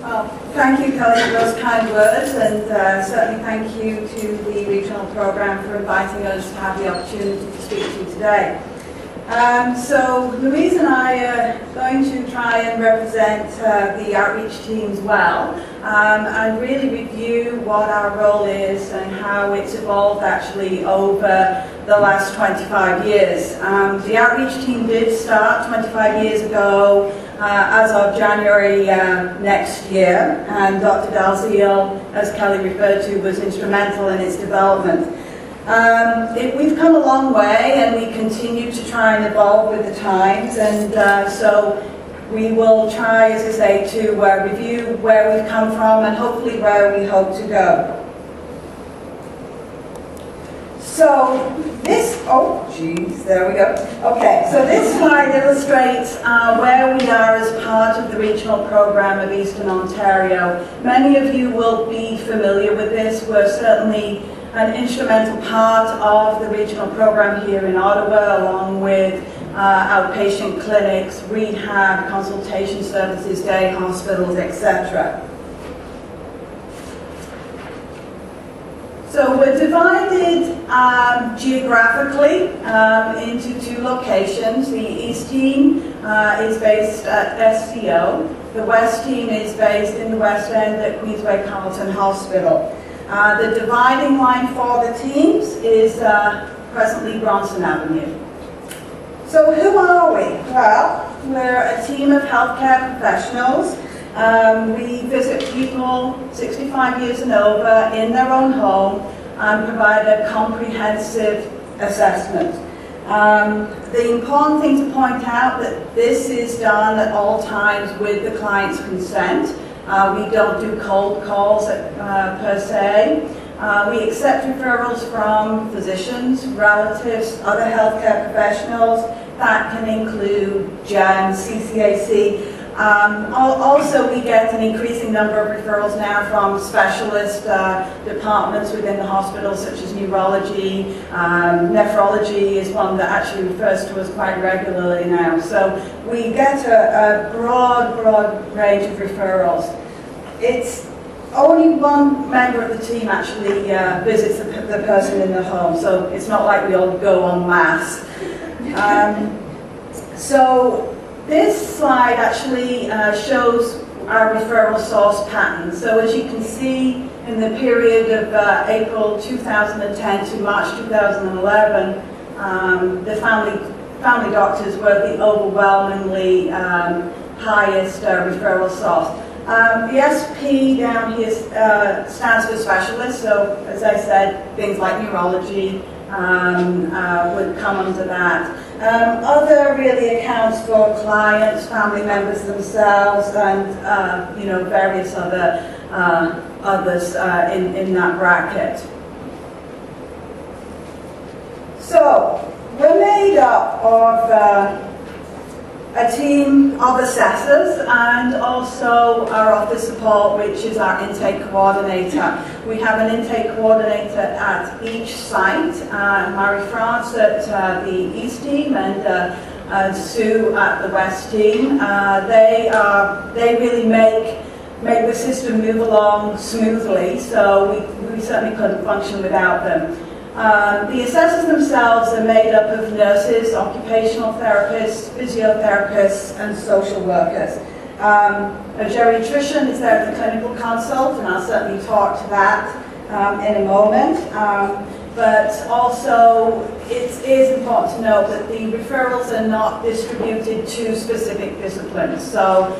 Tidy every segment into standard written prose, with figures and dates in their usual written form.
Well, thank you, Kelly, for those kind words, and certainly thank you to the regional programme for inviting us to have the opportunity to speak to you today. So Louise and I are going to try and represent the outreach teams well, and really review what our role is and how it's evolved actually over the last 25 years. The outreach team did start 25 years ago as of January next year, and Dr. Dalziel, as Kelly referred to, was instrumental in its development. We've come a long way, and we continue to try and evolve with the times, and so we will try, as I say, to review where we've come from and hopefully where we hope to go. So this, there we go. Okay, so this slide illustrates where we are as part of the regional program of Eastern Ontario. Many of you will be familiar with this. We're certainly an instrumental part of the regional program here in Ottawa, along with outpatient clinics, rehab, consultation services, day hospitals, etc. So we're divided geographically into two locations. The East team is based at SCO. The West team is based in the West End at Queensway Carleton Hospital. The dividing line for the teams is presently Bronson Avenue. So who are we? Well, we're a team of healthcare professionals. We visit people 65 years and over in their own home and provide a comprehensive assessment. The important thing to point out that this is done at all times with the client's consent. We don't do cold calls per se. We accept referrals from physicians, relatives, other healthcare professionals. That can include GEM, CCAC. Also, we get an increasing number of referrals now from specialist departments within the hospital, such as neurology. Nephrology is one that actually refers to us quite regularly now. So we get a broad range of referrals. It's only one member of the team actually visits the person in the home, so it's not like we all go en masse. So this slide actually shows our referral source pattern. So as you can see, in the period of April 2010 to March 2011, the family doctors were the overwhelmingly highest referral source. The SP down here stands for specialist, so as I said, things like neurology would come under that. Other really accounts for clients, family members themselves, and various others in that bracket. So we're made up of a team of assessors and also our office support, which is our intake coordinator. We have an intake coordinator at each site, Marie-France at the East team and Sue at the West team. They really make the system move along smoothly, so we certainly couldn't function without them. The assessors themselves are made up of nurses, occupational therapists, physiotherapists, and social workers. A geriatrician is there as a clinical consult, and I'll certainly talk to that in a moment. But also, it is important to note that the referrals are not distributed to specific disciplines. So,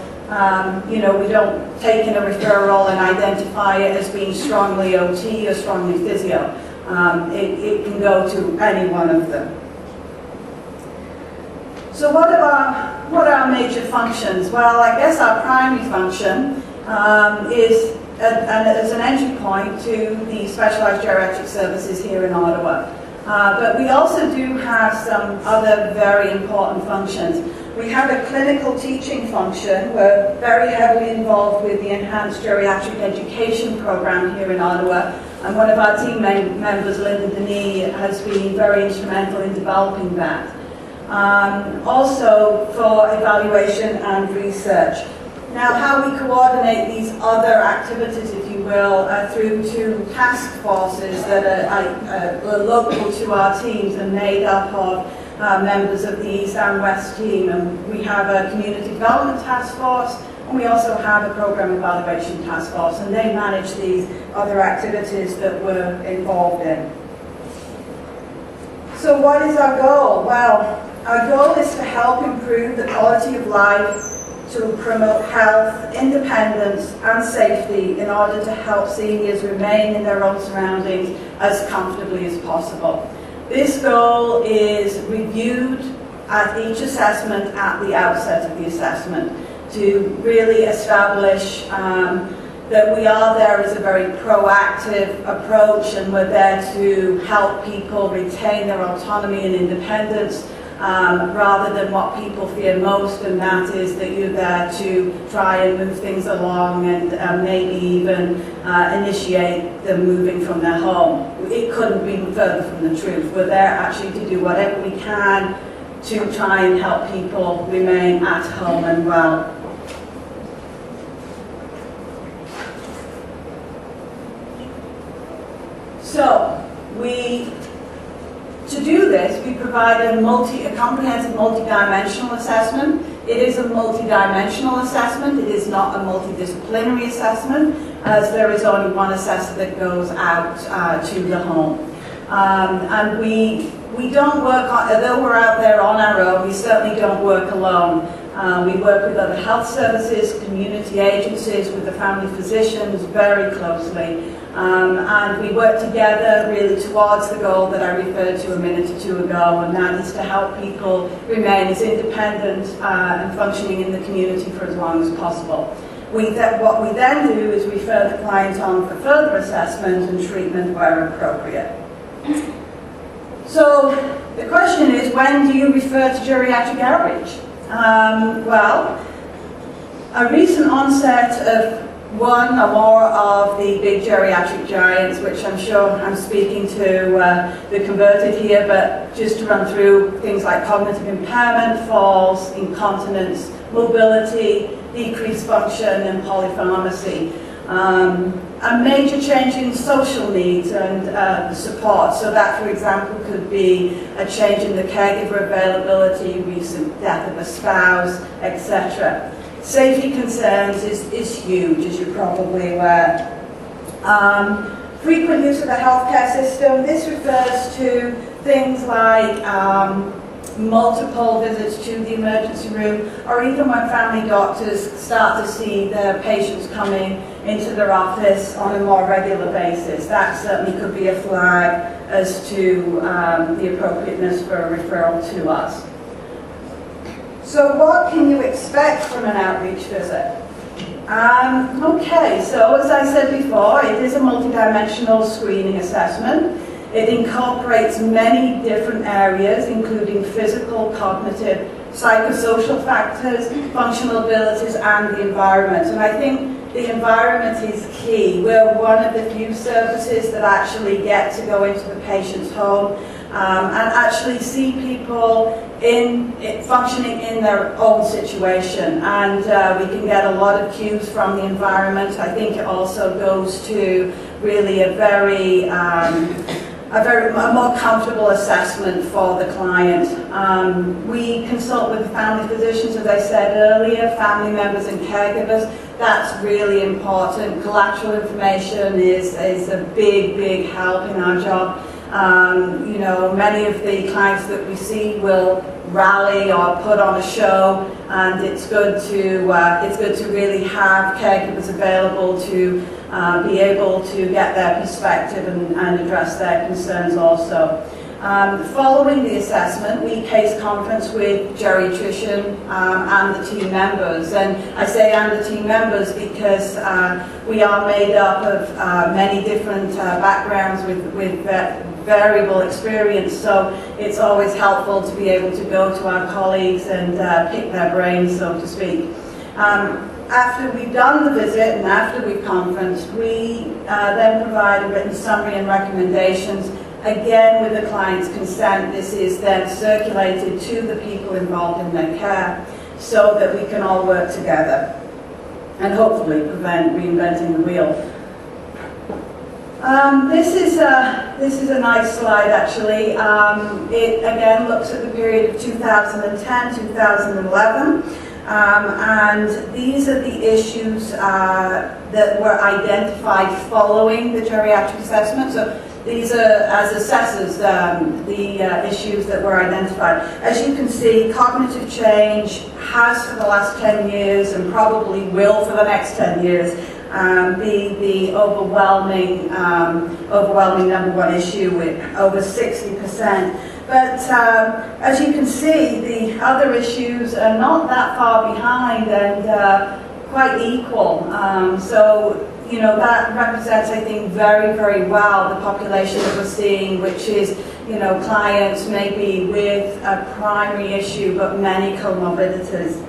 we don't take in a referral and identify it as being strongly OT or strongly physio. It can go to any one of them. So what are our major functions? Well, I guess our primary function is as an entry point to the specialized geriatric services here in Ottawa. But we also do have some other very important functions. We have a clinical teaching function. We're very heavily involved with the Enhanced Geriatric Education Program here in Ottawa. And one of our team members, Linda Denis, has been very instrumental in developing that. Also for evaluation and research. Now, how we coordinate these other activities, if you will, through two task forces that are local to our teams and made up of members of the East and West team. And we have a community development task force, and we also have a program evaluation task force, and they manage these other activities that we're involved in. So what is our goal? Well, our goal is to help improve the quality of life, to promote health, independence and safety in order to help seniors remain in their own surroundings as comfortably as possible. This goal is reviewed at each assessment at the outset of the assessment to really establish that we are there as a very proactive approach, and we're there to help people retain their autonomy and independence, rather than what people fear most, and that is that you're there to try and move things along and maybe even initiate them moving from their home. It couldn't be further from the truth. We're there actually to do whatever we can to try and help people remain at home and well. So, to do this, we provide a comprehensive multi-dimensional assessment. It is a multi-dimensional assessment. It is not a multidisciplinary assessment, as there is only one assessor that goes out to the home. And we don't work, although we're out there on our own, we certainly don't work alone. We work with other health services, community agencies, with the family physicians very closely. And we work together really towards the goal that I referred to a minute or two ago, and that is to help people remain as independent and functioning in the community for as long as possible. What we then do is refer the client on for further assessment and treatment where appropriate. So the question is, when do you refer to geriatric outreach? Well, a recent onset of one or more of the big geriatric giants, which I'm sure I'm speaking to the converted here, but just to run through things like cognitive impairment, falls, incontinence, mobility, decreased function, and polypharmacy. A major change in social needs and support. So that, for example, could be a change in the caregiver availability, recent death of a spouse, etc. Safety concerns is huge, as you're probably aware. Frequent use of the healthcare system. This refers to things like multiple visits to the emergency room, or even when family doctors start to see their patients coming into their office on a more regular basis. That certainly could be a flag as to the appropriateness for a referral to us. So what can you expect from an outreach visit? Okay, so as I said before, it is a multidimensional screening assessment. It incorporates many different areas, including physical, cognitive, psychosocial factors, functional abilities, and the environment. And I think the environment is key. We're one of the few services that actually get to go into the patient's home and actually see people functioning in their own situation. And we can get a lot of cues from the environment. I think it also goes to really a more comfortable assessment for the client. We consult with family physicians, as I said earlier, family members and caregivers. That's really important. Collateral information is a big help in our job. You know, many of the clients that we see will rally or put on a show, and it's good to really have caregivers available to be able to get their perspective and address their concerns also. Following the assessment, we case conference with geriatrician and the team members. And I say and the team members because we are made up of many different backgrounds with variable experience, so it's always helpful to be able to go to our colleagues and pick their brains, so to speak. After we've done the visit and after we've conferenced, we then provide a written summary and recommendations. Again, with the client's consent, this is then circulated to the people involved in their care so that we can all work together. and hopefully prevent reinventing the wheel. This is a nice slide, actually. It again looks at the period of 2010, 2011, and these are the issues that were identified following the geriatric assessment. So these are, as assessors, the issues that were identified. As you can see, cognitive change has for the last 10 years and probably will for the next 10 years be the overwhelming number one issue with over 60%. But as you can see, the other issues are not that far behind and quite equal. So, you know, that represents, I think, very, very well the population that we're seeing, which is, you know, clients maybe with a primary issue but many comorbidities.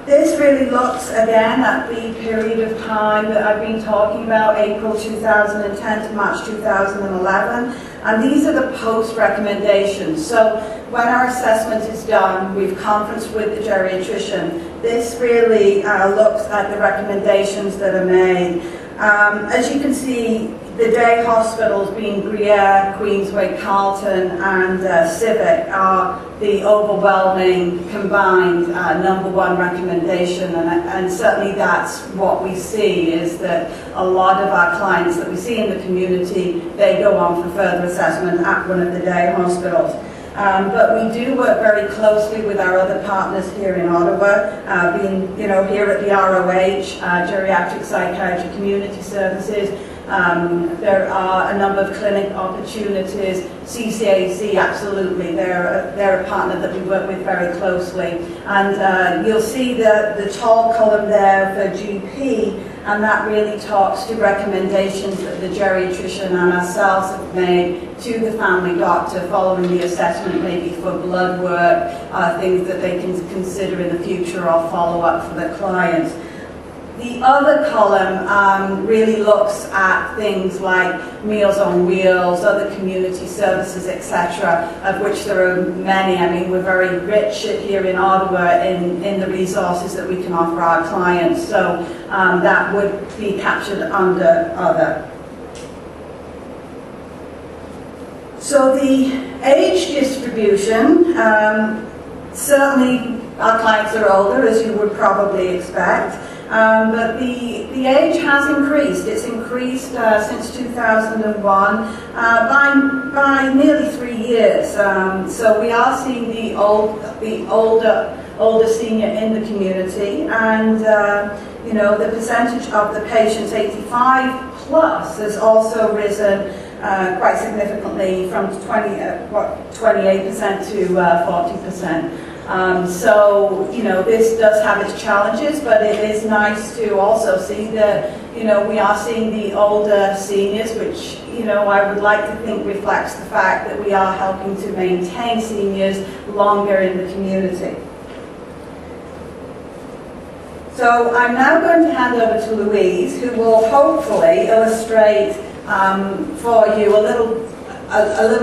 This really looks again at the period of time that I've been talking about, April 2010 to March 2011, and these are the post recommendations. So when our assessment is done, we've conferenced with the geriatrician. This really looks at the recommendations that are made. As you can see, the day hospitals being Gruyere, Queensway, Carlton and Civic are the overwhelming combined number one recommendation, and certainly that's what we see, is that a lot of our clients that we see in the community, they go on for further assessment at one of the day hospitals. But we do work very closely with our other partners here in Ottawa, being, you know, here at the ROH, Geriatric Psychiatry Community Services. There are a number of clinic opportunities. CCAC, absolutely, they're a partner that we work with very closely. And you'll see the tall column there for GP, and that really talks to recommendations that the geriatrician and ourselves have made to the family doctor following the assessment, maybe for blood work, things that they can consider in the future or follow up for the clients. The other column really looks at things like Meals on Wheels, other community services, etc., of which there are many. I mean, we're very rich here in Ottawa in the resources that we can offer our clients, so that would be captured under other. So the age distribution, certainly our clients are older, as you would probably expect. But the age has increased. It's increased since 2001 by nearly 3 years. So we are seeing the older senior in the community, and you know, the percentage of the patients 85 plus has also risen quite significantly from 28% to 40%. So, you know, this does have its challenges, but it is nice to also see that, you know, we are seeing the older seniors, which, you know, I would like to think reflects the fact that we are helping to maintain seniors longer in the community. So I'm now going to hand over to Louise, who will hopefully illustrate for you a little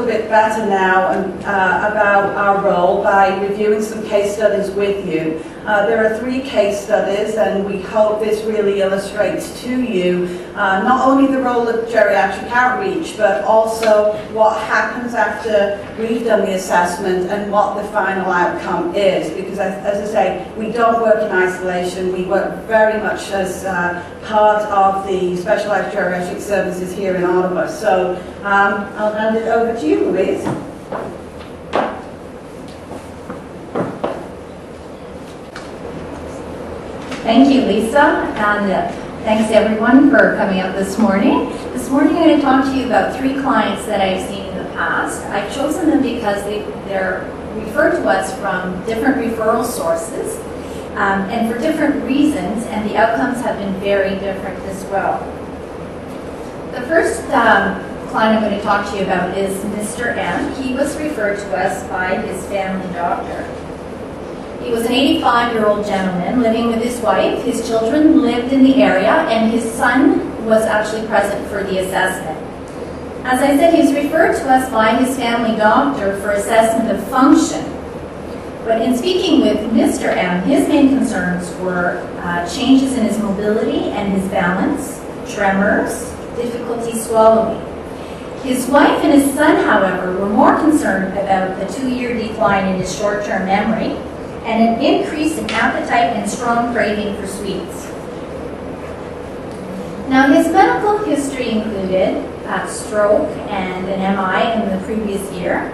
bit better now about our role by reviewing some case studies with you. There are 3 case studies, and we hope this really illustrates to you not only the role of geriatric outreach, but also what happens after we've done the assessment and what the final outcome is. Because as I say, we don't work in isolation. We work very much as part of the specialized geriatric services here in Ottawa. So I'll hand it over to you, Louise. Thank you, Lisa, and thanks everyone for coming out this morning. This morning I'm going to talk to you about 3 clients that I've seen in the past. I've chosen them because they're referred to us from different referral sources and for different reasons, and the outcomes have been very different as well. The first client I'm going to talk to you about is Mr. M. He was referred to us by his family doctor. He was an 85-year-old gentleman living with his wife. His children lived in the area, and his son was actually present for the assessment. As I said, he was referred to us by his family doctor for assessment of function. But in speaking with Mr. M, his main concerns were changes in his mobility and his balance, tremors, difficulty swallowing. His wife and his son, however, were more concerned about the 2-year decline in his short-term memory and an increase in appetite and strong craving for sweets. Now, his medical history included a stroke and an MI in the previous year.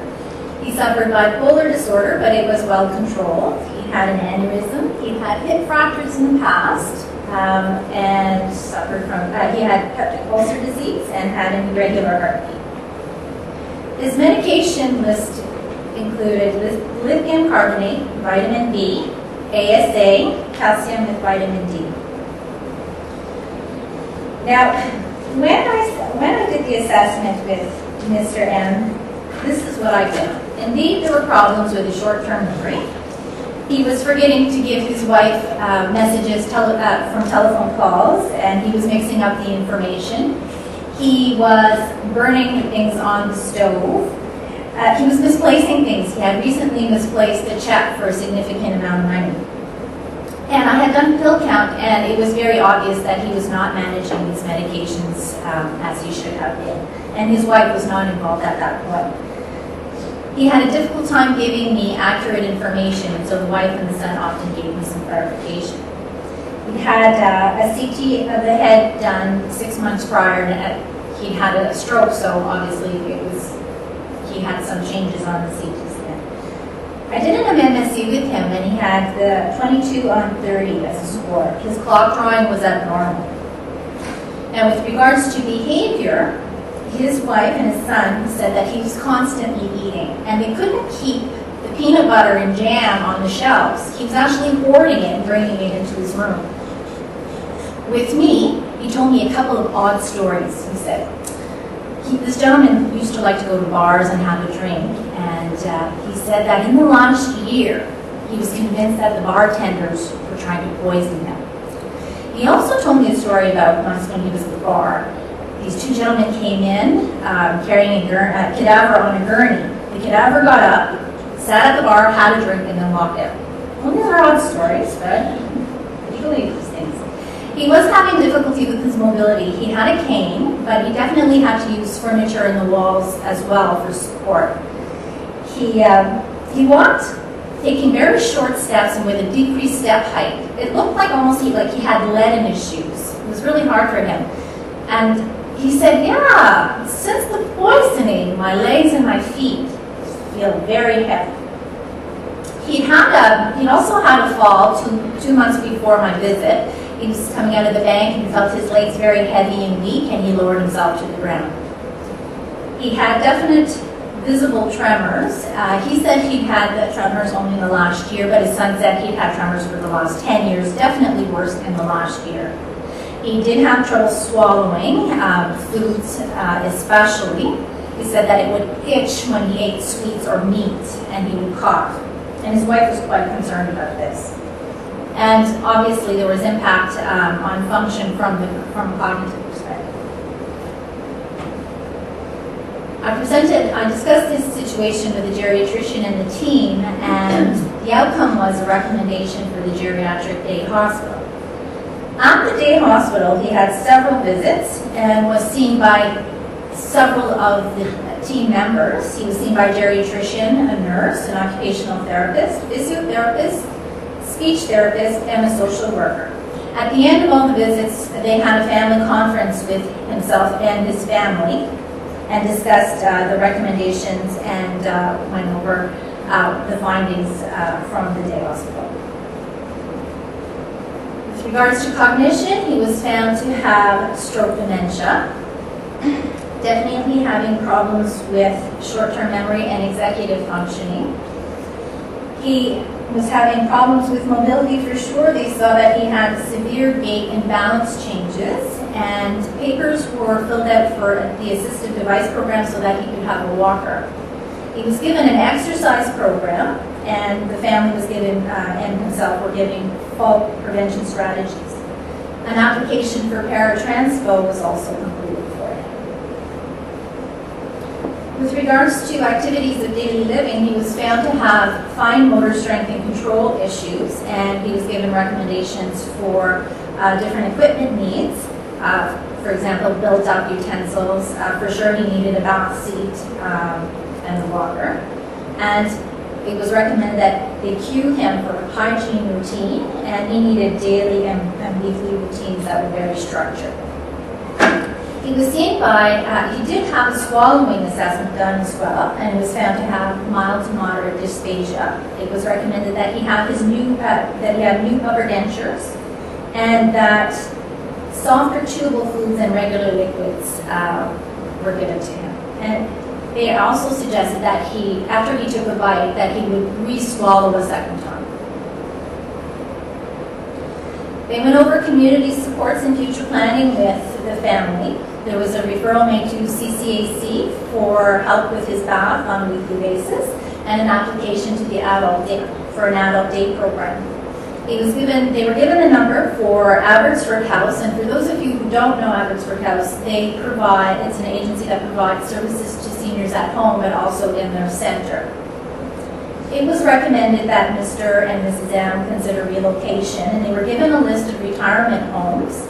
He suffered bipolar disorder, but it was well controlled. He had an aneurysm. He had hip fractures in the past, and suffered from, he had peptic ulcer disease and had an irregular heartbeat. His medication list included lithium carbonate, vitamin B, ASA, calcium with vitamin D. Now, when I did the assessment with Mr. M, this is what I found. Indeed, there were problems with his short-term memory. He was forgetting to give his wife messages from telephone calls, and he was mixing up the information. He was burning things on the stove. He was misplacing things. He had recently misplaced a check for a significant amount of money. And I had done pill count, and it was very obvious that he was not managing his medications as he should have been. And his wife was not involved at that point. He had a difficult time giving me accurate information, and so the wife and the son often gave me some clarification. He had a CT of the head done 6 months prior, and he had a stroke, so obviously he had some changes on the CT scan. I did an MMSE with him, and he had the 22 on 30 as a score. His clock drawing was abnormal. Now, with regards to behavior, his wife and his son said that he was constantly eating, and they couldn't keep the peanut butter and jam on the shelves. He was actually hoarding it and bringing it into his room. With me, he told me a couple of odd stories. He said, this gentleman used to like to go to bars and have a drink, and he said that in the last year, he was convinced that the bartenders were trying to poison him. He also told me a story about once when he was at the bar. These two gentlemen came in carrying a cadaver on a gurney. The cadaver got up, sat at the bar, had a drink, and then walked out. Well, these are odd stories, but you believe these things. He was having difficulty with his mobility. He had a cane, but he definitely had to use furniture in the walls as well for support. He walked, taking very short steps and with a decreased step height. It looked like almost like he had lead in his shoes. It was really hard for him. And he said, yeah, since the poisoning, my legs and my feet feel very heavy. He also had a fall two months before my visit. He was coming out of the bank and felt his legs very heavy and weak, and he lowered himself to the ground. He had definite visible tremors. He said he'd had the tremors only in the last year, but his son said he'd had tremors for the last 10 years, definitely worse in the last year. He did have trouble swallowing, foods especially. He said that it would itch when he ate sweets or meat, and he would cough. And his wife was quite concerned about this. And obviously there was impact on function from a cognitive perspective. I discussed this situation with the geriatrician and the team, and the outcome was a recommendation for the geriatric day hospital. At the day hospital, he had several visits and was seen by several of the team members. He was seen by a geriatrician, a nurse, an occupational therapist, physiotherapist, speech therapist, and a social worker. At the end of all the visits, they had a family conference with himself and his family and discussed the recommendations and went over the findings from the day hospital. With regards to cognition, he was found to have stroke dementia, definitely having problems with short-term memory and executive functioning. He was having problems with mobility for sure. They saw that he had severe gait and balance changes, and papers were filled out for the assistive device program so that he could have a walker. He was given an exercise program, and the family was given, and himself were given fall prevention strategies. An application for paratranspo was also completed for him. With regards to activities of daily living, he was found to have fine motor strength and control issues, and he was given recommendations for different equipment needs. For example, built-up utensils. For sure he needed a bath seat and a walker. And it was recommended that they cue him for a hygiene routine, and he needed daily and weekly routines that were very structured. He was seen by, he did have a swallowing assessment done as well, and was found to have mild to moderate dysphagia. It was recommended that he have his new, that he have new upper dentures, and that softer chewable foods and regular liquids were given to him. And they also suggested that he, after he took a bite, that he would re-swallow a second time. They went over community supports and future planning with the family. There was a referral made to CCAC for help with his bath on a weekly basis, and an application to the for an adult day program. They were given a number for Abbotsford House, and for those of you who don't know Abbotsford House, they provide, it's an agency that provides services to seniors at home, but also in their center. It was recommended that Mr. and Mrs. M consider relocation, and they were given a list of retirement homes.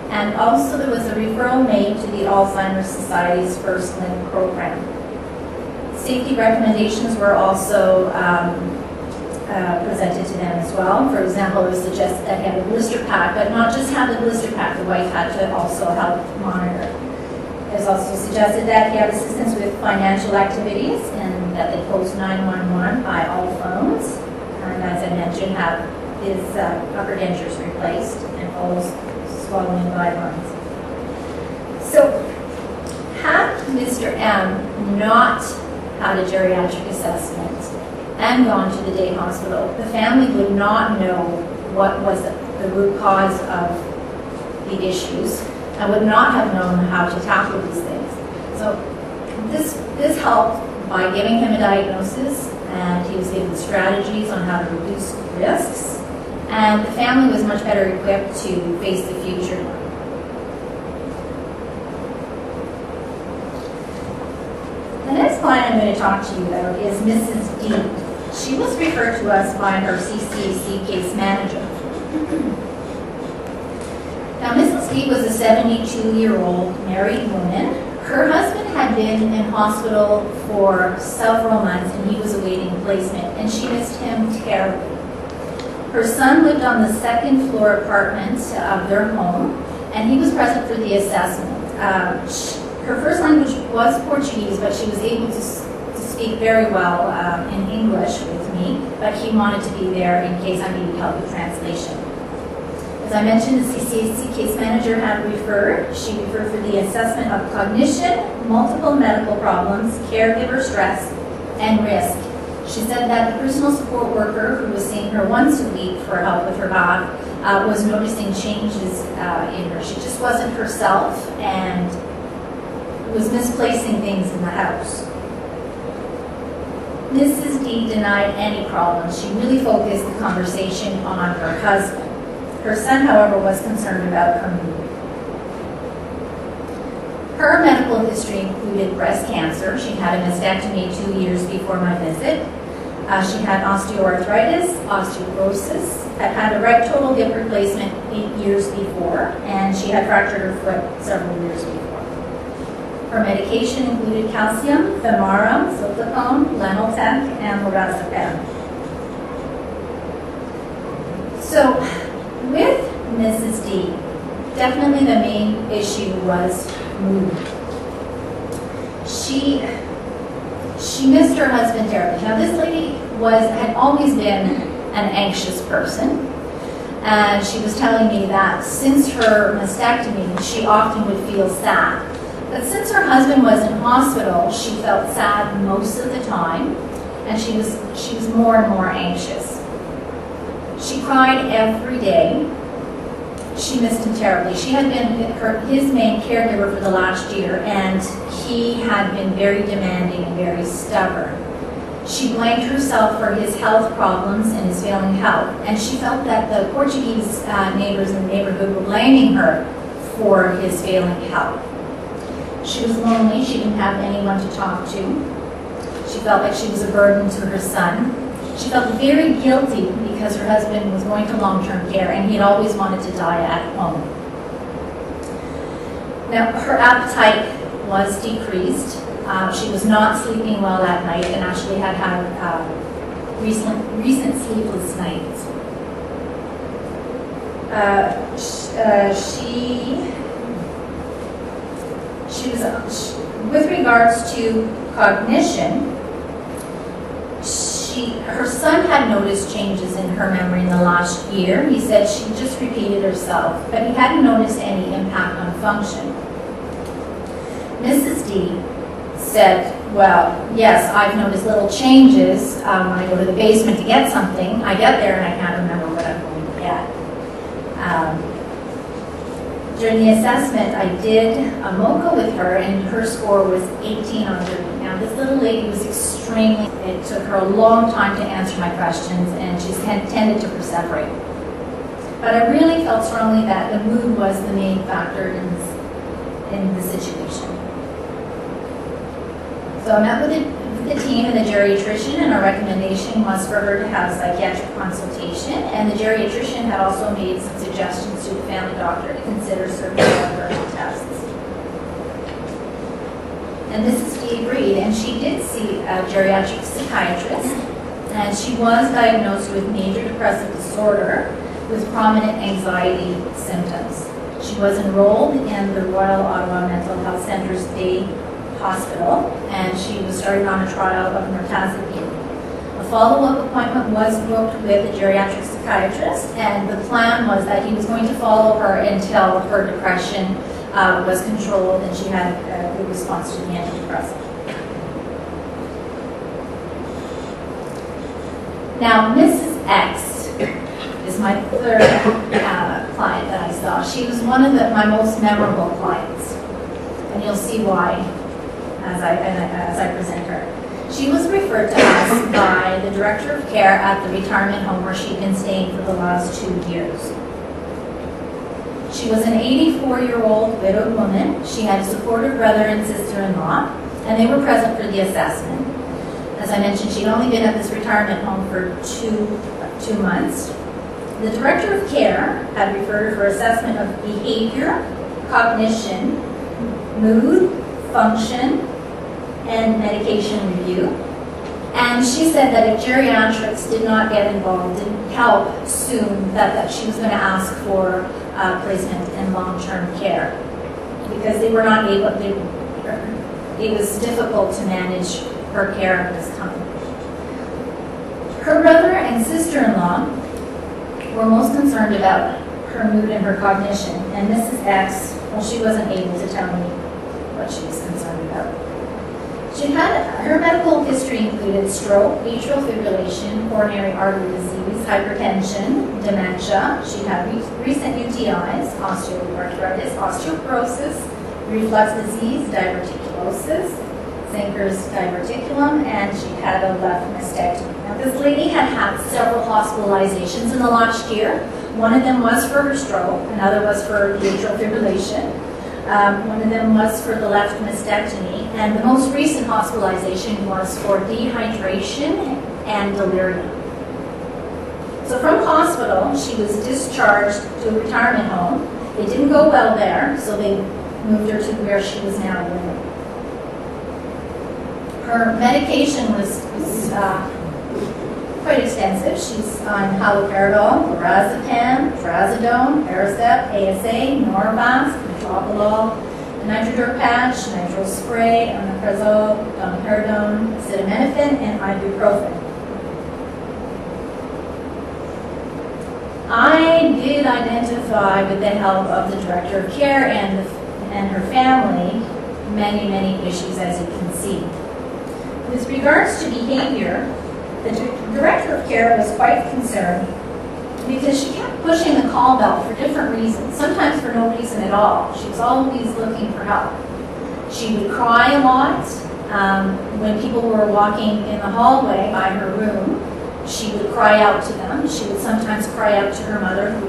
And also there was a referral made to the Alzheimer's Society's First Link program. Safety recommendations were also presented to them as well. For example, it was suggested that he have a blister pack, but not just have the blister pack, the wife had to also help monitor. It was also suggested that he have assistance with financial activities, and that they post 911 by all phones. And as I mentioned, have his upper dentures replaced and follows swallowing guidelines. So, had Mr. M not had a geriatric assessment and gone to the day hospital, the family would not know what was the root cause of the issues and would not have known how to tackle these things. So this helped by giving him a diagnosis, and he was given strategies on how to reduce risks, and the family was much better equipped to face the future. The next client I'm going to talk to you about is Mrs. D. She was referred to us by her CCAC case manager. Now, Mrs. D was a 72-year-old married woman. Her husband had been in hospital for several months, and he was awaiting placement, and she missed him terribly. Her son lived on the second floor apartment of their home, and he was present for the assessment. Her first language was Portuguese, but she was able to speak very well in English with me, but he wanted to be there in case I needed help with translation. As I mentioned, the CCAC case manager had referred. She referred for the assessment of cognition, multiple medical problems, caregiver stress, and risk. She said that the personal support worker, who was seeing her once a week for help with her bath, was noticing changes in her. She just wasn't herself and was misplacing things in the house. Mrs. D denied any problems. She really focused the conversation on her husband. Her son, however, was concerned about her mood. Her medical history included breast cancer. She had a mastectomy 2 years before my visit. She had osteoarthritis, osteoporosis, had a right total hip replacement 8 years before, and she had fractured her foot several years before. Her medication included calcium, Femara, Zolpidem, Lenotec, and lorazepam. So, with Mrs. D, definitely the main issue was mood. She missed her husband terribly. Now, this lady had always been an anxious person, and she was telling me that since her mastectomy, she often would feel sad. But since her husband was in hospital, she felt sad most of the time, and she was more and more anxious. She cried every day. She missed him terribly. She had been his main caregiver for the last year, and he had been very demanding and very stubborn. She blamed herself for his health problems and his failing health, and she felt that the Portuguese neighbors in the neighborhood were blaming her for his failing health. She was lonely. She didn't have anyone to talk to. She felt like she was a burden to her son. She felt very guilty because her husband was going to long-term care and he had always wanted to die at home. Now, her appetite was decreased. She was not sleeping well that night and actually had recent sleepless nights. With regards to cognition, her son had noticed changes in her memory in the last year. He said she just repeated herself, but he hadn't noticed any impact on function. Mrs. D said, well, yes, I've noticed little changes when I go to the basement to get something. I get there and I can't remember what I'm going to get. During the assessment, I did a MOCA with her, and her score was 18 on 30. Now, this little lady was extremely, it took her a long time to answer my questions, and she tended to perseverate. But I really felt strongly that the mood was the main factor in the situation. So I met with the team and the geriatrician, and our recommendation was for her to have a psychiatric consultation, and the geriatrician had also made some suggestions to the family doctor to consider certain neurological tests. And Mrs. D agreed, and she did see a geriatric psychiatrist, and she was diagnosed with major depressive disorder with prominent anxiety symptoms. She was enrolled in the Royal Ottawa Mental Health Centre's day hospital, and she was started on a trial of mirtazapine. A follow-up appointment was booked with a geriatric psychiatrist, and the plan was that he was going to follow her until her depression was controlled and she had a good response to the antidepressant. Now, Mrs. X is my third client that I saw. She was one of my most memorable clients, and you'll see why as I present her. She was referred to us by the director of care at the retirement home where she'd been staying for the last 2 years. She was an 84-year-old widowed woman. She had a supportive brother and sister-in-law, and they were present for the assessment. As I mentioned, she'd only been at this retirement home for two months. The director of care had referred her for assessment of behavior, cognition, mood, function, and medication review. And she said that if geriatrics did not get involved, didn't help soon, that she was going to ask for placement in long-term care because they were not able, it was difficult to manage her care at this time. Her brother and sister-in-law were most concerned about her mood and her cognition, and Mrs. X, well, she wasn't able to tell me what she was concerned about. Her medical history included stroke, atrial fibrillation, coronary artery disease, hypertension, dementia. She had recent UTIs, osteoarthritis, osteoporosis, reflux disease, diverticulosis, Zenker's diverticulum, and she had a left mastectomy. Now, this lady had had several hospitalizations in the last year. One of them was for her stroke, another was for the atrial fibrillation. One of them was for the left mastectomy, and the most recent hospitalization was for dehydration and delirium. So from hospital, she was discharged to a retirement home. It didn't go well there, so they moved her to where she was now living. Her medication was quite extensive. She's on haloperidol, lorazepam, trazodone, Aricept, ASA, Norvasc, metoprolol, nitrodurt patch, nitrile spray, omeprazole, domperidone, acetaminophen, and ibuprofen. I did identify, with the help of the director of care and her family, many, many issues, as you can see. With regards to behavior, the director of care was quite concerned because she kept pushing the call bell for different reasons, sometimes for no reason at all. She was always looking for help. She would cry a lot. When people were walking in the hallway by her room, she would cry out to them. She would sometimes cry out to her mother, who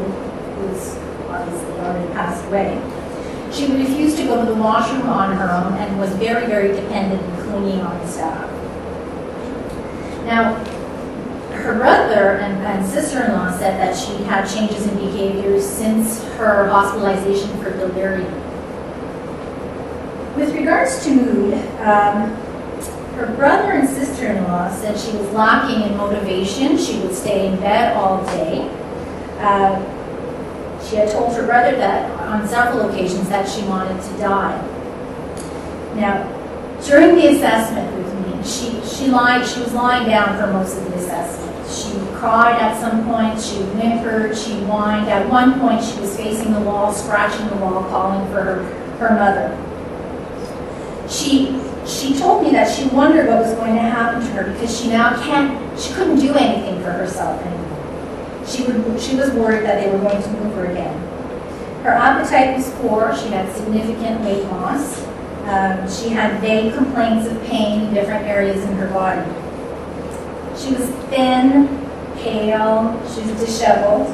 was obviously already passed away. She would refuse to go to the washroom on her own and was very, very dependent and clingy on the staff. Now, her brother and sister-in-law said that she had changes in behaviors since her hospitalization for delirium. With regards to mood, her brother and sister-in-law said she was lacking in motivation. She would stay in bed all day. She had told her brother that on several occasions that she wanted to die. Now, during the assessment with me, she was lying down for most of the assessment. She cried at some point, she whimpered, she whined. At one point, she was facing the wall, scratching the wall, calling for her mother. She told me that she wondered what was going to happen to her because she couldn't do anything for herself anymore. She was worried that they were going to move her again. Her appetite was poor. She had significant weight loss. She had vague complaints of pain in different areas in her body. She was thin, pale, she was disheveled.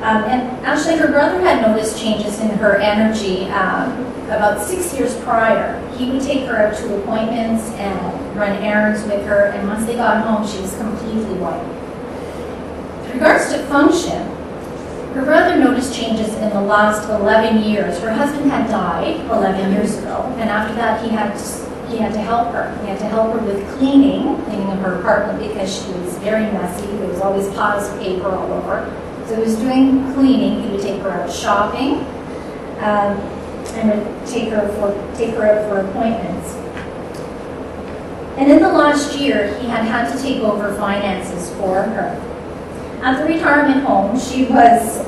And actually her brother had noticed changes in her energy about 6 years prior. He would take her out to appointments and run errands with her, and once they got home, she was completely white. With regards to function, her brother noticed changes in the last 11 years. Her husband had died 11 years ago, and after that he had to help her. He had to help her with cleaning of her apartment because she was very messy. There was always piles of paper all over. So he was doing cleaning. He would take her out shopping, and would take her out for appointments. And in the last year, he had to take over finances for her. At the retirement home, she was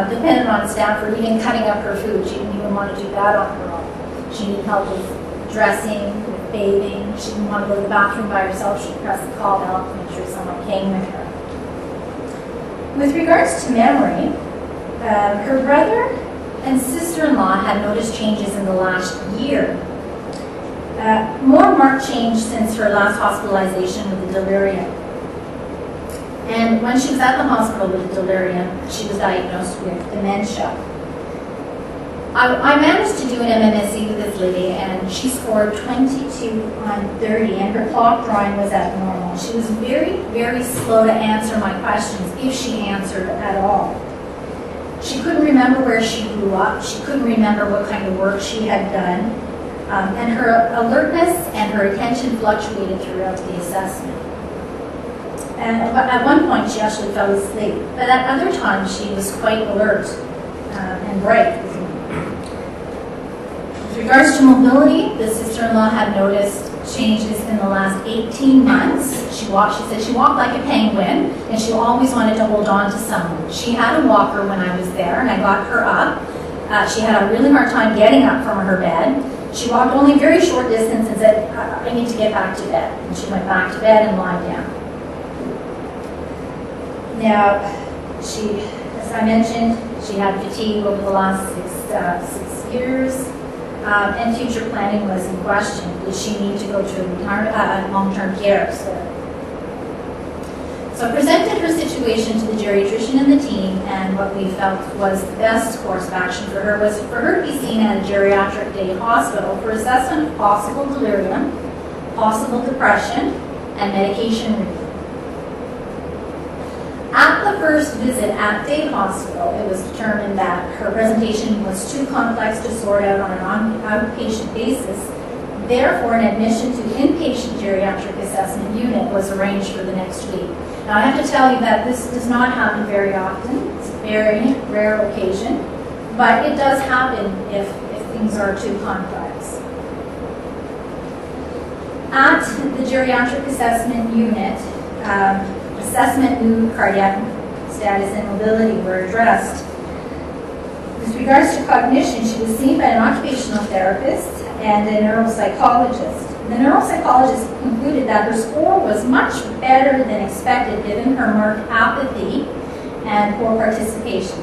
dependent on staff for even cutting up her food. She didn't even want to do that on her own. She needed help with dressing, with bathing. She didn't want to go to the bathroom by herself. She'd press the call bell to make sure someone came with her. With regards to memory, her brother and sister-in-law had noticed changes in the last year. More marked change since her last hospitalization with the delirium. And when she was at the hospital with the delirium, she was diagnosed with dementia. I managed to do an MMSE with this lady, and she scored 22 on 30, and her clock drawing was abnormal. She was very, very slow to answer my questions, if she answered at all. She couldn't remember where she grew up. She couldn't remember what kind of work she had done. And her alertness and her attention fluctuated throughout the assessment. And at one point, she actually fell asleep. But at other times, she was quite alert and bright. With regards to mobility, the sister-in-law had noticed changes in the last 18 months. She said she walked like a penguin, and she always wanted to hold on to someone. She had a walker when I was there, and I got her up. She had a really hard time getting up from her bed. She walked only a very short distance and said, I need to get back to bed. And she went back to bed and lied down. Now, as I mentioned, she had fatigue over the last six years. And future planning was in question. Did she need to go to long-term care? So I presented her situation to the geriatrician and the team, and what we felt was the best course of action for her was for her to be seen at a geriatric day hospital for assessment of possible delirium, possible depression, and medication review. At the first visit at Day Hospital, it was determined that her presentation was too complex to sort out on an outpatient basis. Therefore, an admission to inpatient geriatric assessment unit was arranged for the next week. Now, I have to tell you that this does not happen very often. It's a very rare occasion, but it does happen if things are too complex. At the geriatric assessment unit, assessment, mood, cardiac status, and mobility were addressed. With regards to cognition, she was seen by an occupational therapist and a neuropsychologist. The neuropsychologist concluded that her score was much better than expected given her marked apathy and poor participation.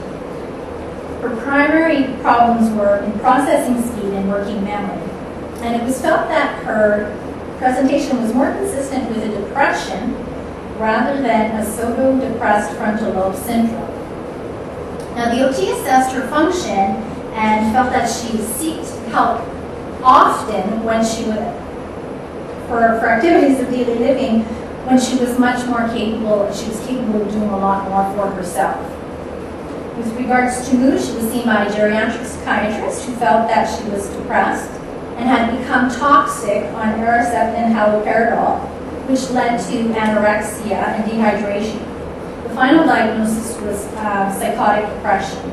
Her primary problems were in processing speed and working memory. And it was felt that her presentation was more consistent with a depression rather than a pseudo-depressed frontal lobe syndrome. Now, the OT assessed her function and felt that she sought help often when she would, for activities of daily living, when she was much more capable, she was capable of doing a lot more for herself. With regards to mood, she was seen by a geriatric psychiatrist who felt that she was depressed and had become toxic on Aricept and haloperidol, which led to anorexia and dehydration. The final diagnosis was psychotic depression.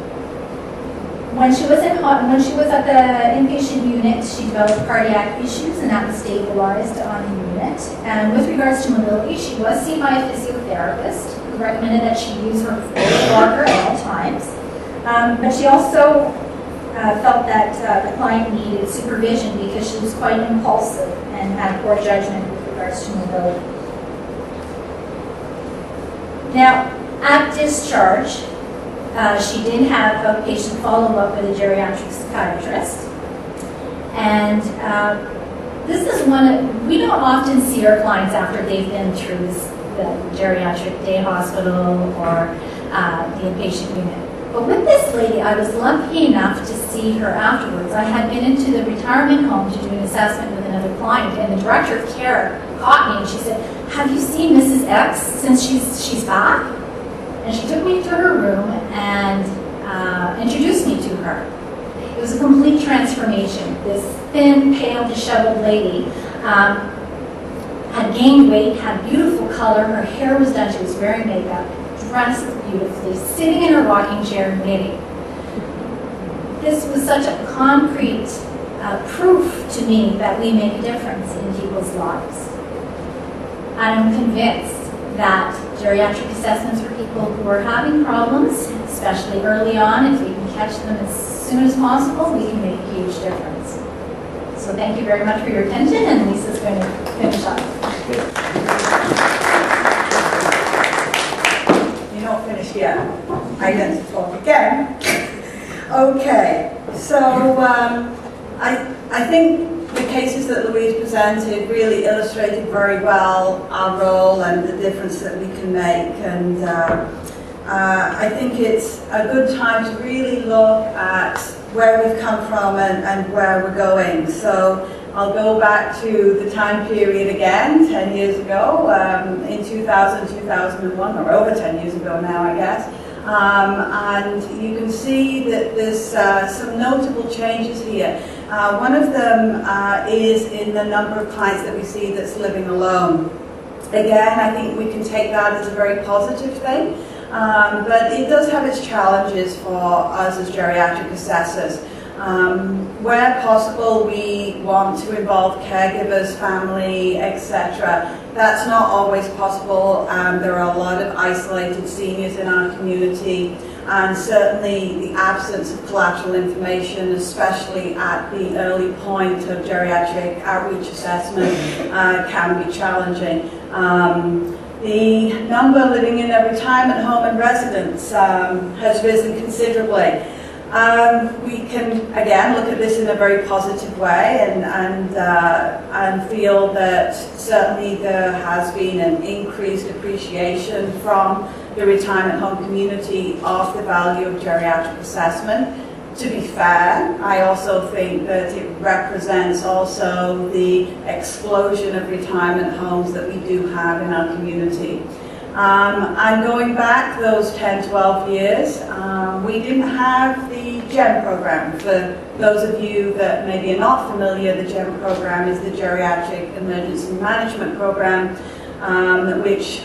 When she was at the inpatient unit, she developed cardiac issues, and that was stabilized on the unit. And with regards to mobility, she was seen by a physiotherapist who recommended that she use her walker at all times. But she also felt that the client needed supervision because she was quite impulsive and had poor judgment with regards to mobility. Now, at discharge, she did have a patient follow-up with a geriatric psychiatrist. And this is we don't often see our clients after they've been through the geriatric day hospital or the inpatient unit. But with this lady, I was lucky enough to see her afterwards. I had been into the retirement home to do an assessment with another client, and the director of care caught me and she said, "Have you seen Mrs. X since she's back?" And she took me to her room and introduced me to her. It was a complete transformation. This thin, pale, disheveled lady had gained weight, had beautiful color, her hair was done, she was wearing makeup, dressed beautifully, sitting in her rocking chair knitting. This was such a concrete proof to me that we make a difference in people's lives. I'm convinced that geriatric assessments for people who are having problems, especially early on, if we can catch them as soon as possible, we can make a huge difference. So thank you very much for your attention, and Lisa's going to finish up. You're not finished yet. I get to talk again. Okay, so I think the cases that Louise presented really illustrated very well our role and the difference that we can make. And I think it's a good time to really look at where we've come from and where we're going. So I'll go back to the time period again, 10 years ago, in 2000, 2001, or over 10 years ago now, I guess. And you can see that there's some notable changes here. One of them is in the number of clients that we see that's living alone. Again, I think we can take that as a very positive thing, but it does have its challenges for us as geriatric assessors. Where possible, we want to involve caregivers, family, etc. That's not always possible. There are a lot of isolated seniors in our community, and certainly the absence of collateral information, especially at the early point of geriatric outreach assessment, can be challenging. The number living in a retirement home and residence has risen considerably. We can, again, look at this in a very positive way and feel that certainly there has been an increased appreciation from the retirement home community of the value of geriatric assessment. To be fair, I also think that it represents also the explosion of retirement homes that we do have in our community. And going back those 10, 12 years, we didn't have the GEM program. For those of you that maybe are not familiar, the GEM program is the Geriatric Emergency Management Program, which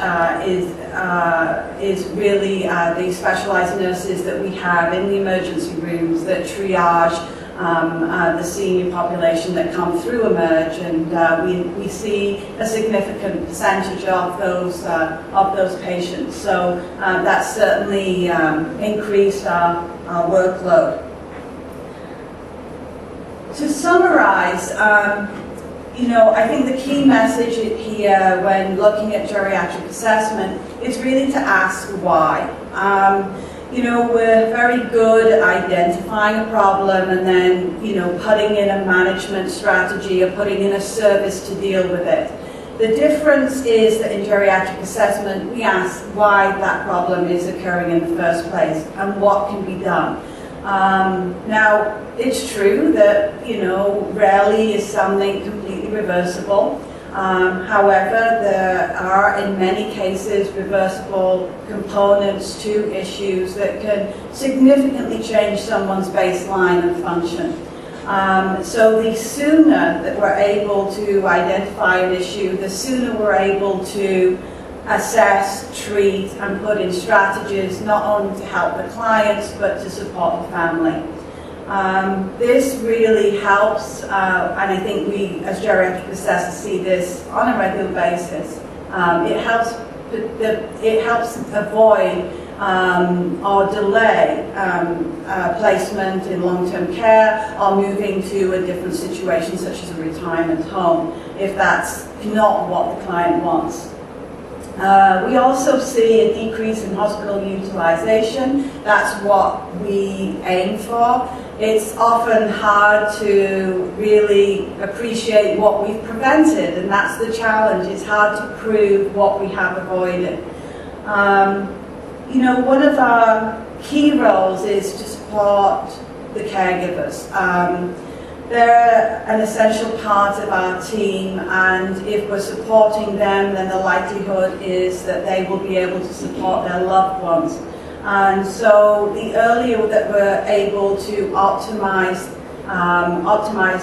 is really the specialized nurses that we have in the emergency rooms that triage the senior population that come through Emerge, and we see a significant percentage of those patients. So that's certainly increased our workload. To summarize, I think the key message here when looking at geriatric assessment is really to ask why. We're very good at identifying a problem and then, putting in a management strategy or putting in a service to deal with it. The difference is that in geriatric assessment, we ask why that problem is occurring in the first place and what can be done. Now, it's true that, rarely is something completely reversible. However, there are, in many cases, reversible components to issues that can significantly change someone's baseline of function. So the sooner that we're able to identify an issue, the sooner we're able to assess, treat, and put in strategies not only to help the clients, but to support the family. This really helps, and I think we, as geriatric assessors, see this on a regular basis. It helps avoid or delay placement in long-term care or moving to a different situation, such as a retirement home, if that's not what the client wants. We also see a decrease in hospital utilization. That's what we aim for. It's often hard to really appreciate what we've prevented, and that's the challenge. It's hard to prove what we have avoided. One of our key roles is to support the caregivers. They're an essential part of our team, and if we're supporting them, then the likelihood is that they will be able to support their loved ones. And so the earlier that we're able to optimize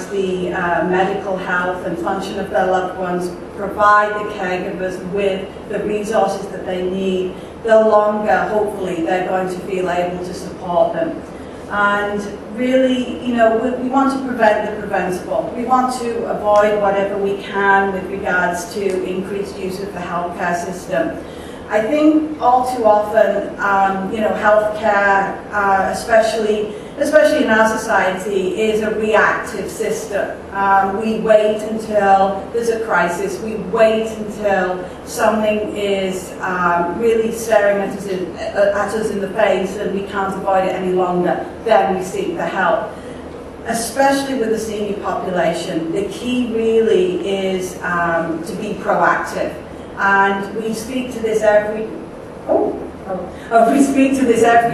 the medical health and function of their loved ones, provide the caregivers with the resources that they need, the longer, hopefully, they're going to feel able to support them. And really, we want to prevent the preventable. We want to avoid whatever we can with regards to increased use of the healthcare system. I think all too often, healthcare, especially in our society, is a reactive system. We wait until there's a crisis. We wait until something is really staring at us in the face and we can't avoid it any longer. Then we seek the help. Especially with the senior population, the key really is to be proactive. And we speak to this every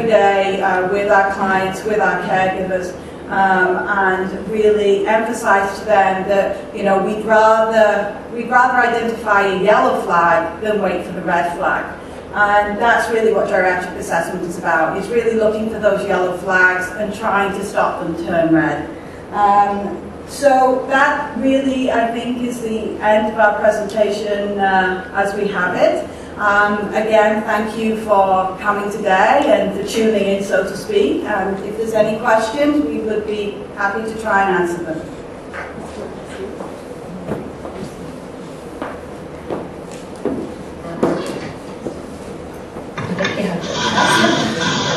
day with our clients, with our caregivers, and really emphasize to them that we'd rather identify a yellow flag than wait for the red flag. And that's really what geriatric assessment is about. It's really looking for those yellow flags and trying to stop them turn red. So that really, I think, is the end of our presentation as we have it. Again, thank you for coming today and for tuning in, so to speak. And if there's any questions, we would be happy to try and answer them.